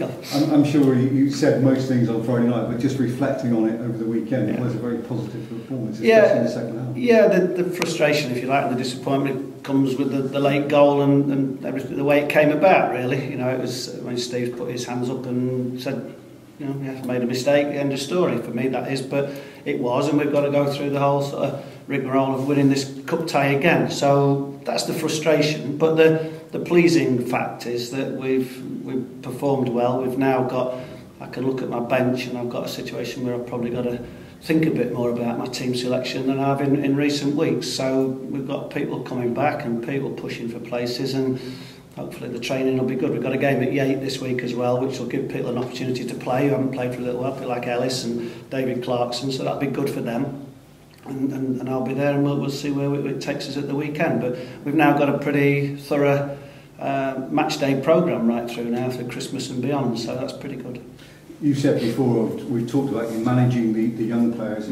I'm sure you said most things on Friday night, but just reflecting on it over the weekend, it was a very positive performance, especially in the second half. Yeah, the frustration, if you like, and the disappointment comes with the late goal and everything, the way it came about, really. You know, it was when Steve put his hands up and said, you know, yeah, made a mistake, end of story. For me, that is, but it was, and we've got to go through the whole sort of rigmarole of winning this cup tie again. So that's the frustration. But the pleasing fact is that we've performed well. We've now got, I can look at my bench and I've got a situation where I've probably got to think a bit more about my team selection than I've in recent weeks. So we've got people coming back and people pushing for places, and hopefully the training will be good. We've got a game at Yate this week as well, which will give people an opportunity to play who haven't played for a little while, people like Ellis and David Clarkson, so that'll be good for them. And I'll be there, and we'll see where it takes us at the weekend. But we've now got a pretty thorough match day programme right through now for Christmas and beyond, so that's pretty good. You said before, we've talked about you managing the young players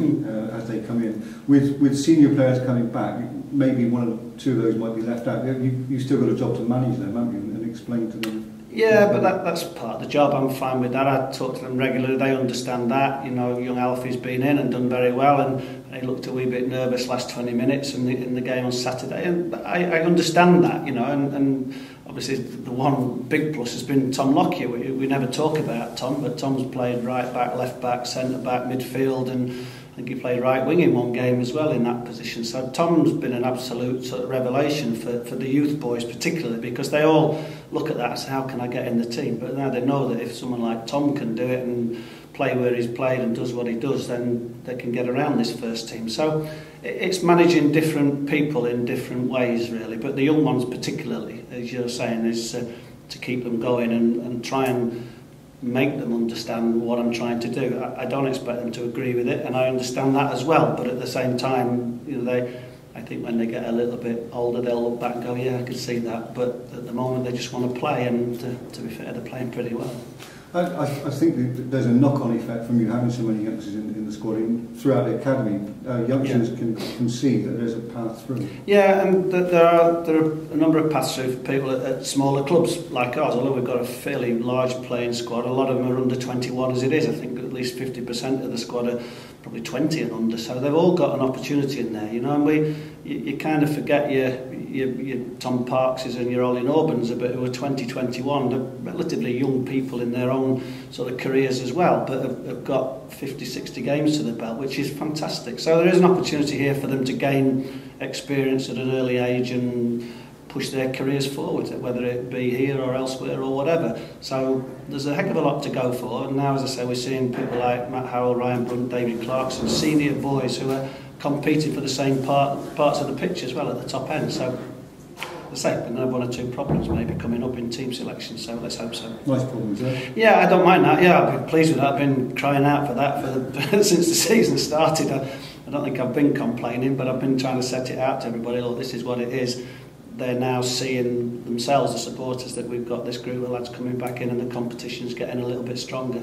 as they come in. With senior players coming back, maybe one or two of those might be left out. You've still got a job to manage them, haven't you, and explain to them. Yeah, but that's part of the job. I'm fine with that. I talk to them regularly. They understand that. You know, young Alfie's been in and done very well, and he looked a wee bit nervous last 20 minutes in the game on Saturday. And I understand that, you know, and obviously the one big plus has been Tom Lockyer. We never talk about Tom, but Tom's played right back, left back, centre back, midfield, and I think he played right wing in one game as well in that position. So Tom's been an absolute sort of revelation for the youth boys particularly, because they all look at that and say, how can I get in the team? But now they know that if someone like Tom can do it and play where he's played and does what he does, then they can get around this first team. So it's managing different people in different ways, really. But the young ones particularly, as you're saying, is to keep them going and try and make them understand what I'm trying to do. I don't expect them to agree with it, and I understand that as well. But at the same time, you know, I think when they get a little bit older, they'll look back and go, yeah, I can see that. But at the moment, they just want to play, and to be fair, they're playing pretty well. I think that there's a knock-on effect from you having so many youngsters in the squad throughout the academy. Youngsters can see that there's a path through. Yeah, and there are a number of paths through for people at smaller clubs like ours. Although we've got a fairly large playing squad, a lot of them are under 21 as it is. I think at least 50% of the squad are probably 20 and under. So they've all got an opportunity in there, you know. And you kind of forget your Tom Parkses and your Ollie Norbans a bit, who are 20, 21. They're relatively young people in their own sort of careers as well, but have got 50, 60 games to their belt, which is fantastic. So there is an opportunity here for them to gain experience at an early age and push their careers forward, whether it be here or elsewhere or whatever. So there's a heck of a lot to go for. And now, as I say, we're seeing people like Matt Howell, Ryan Brunt, David Clarkson, senior boys who are competing for the same parts of the pitch as well at the top end. So, as I say, we're going to have one or two problems maybe coming up in team selection, so let's hope so. Nice problems, eh? Yeah, I don't mind that. Yeah, I've been pleased with that. I've been crying out for that since the season started. I don't think I've been complaining, but I've been trying to set it out to everybody. Look, this is what it is. They're now seeing themselves, the supporters, that we've got this group of lads coming back in and the competition's getting a little bit stronger.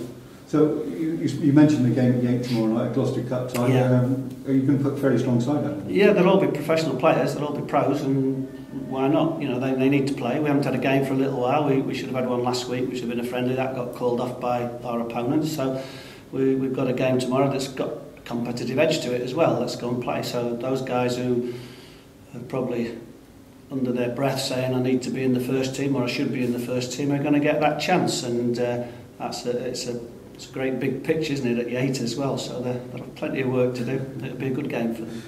So you mentioned the game at Yate tomorrow night, Gloucester Cup tie. Yeah. Are you going to put a fairly strong side out? Yeah, they'll all be professional players, they'll all be pros, and why not? You know, they need to play. We haven't had a game for a little while. We should have had one last week, which should have been a friendly. That got called off by our opponents. So we've got a game tomorrow that's got a competitive edge to it as well. Let's go and play. So those guys who are probably under their breath saying I need to be in the first team or I should be in the first team are going to get that chance, and it's a great big pitch, isn't it, at Yate as well, so they'll have plenty of work to do. It'll be a good game for them.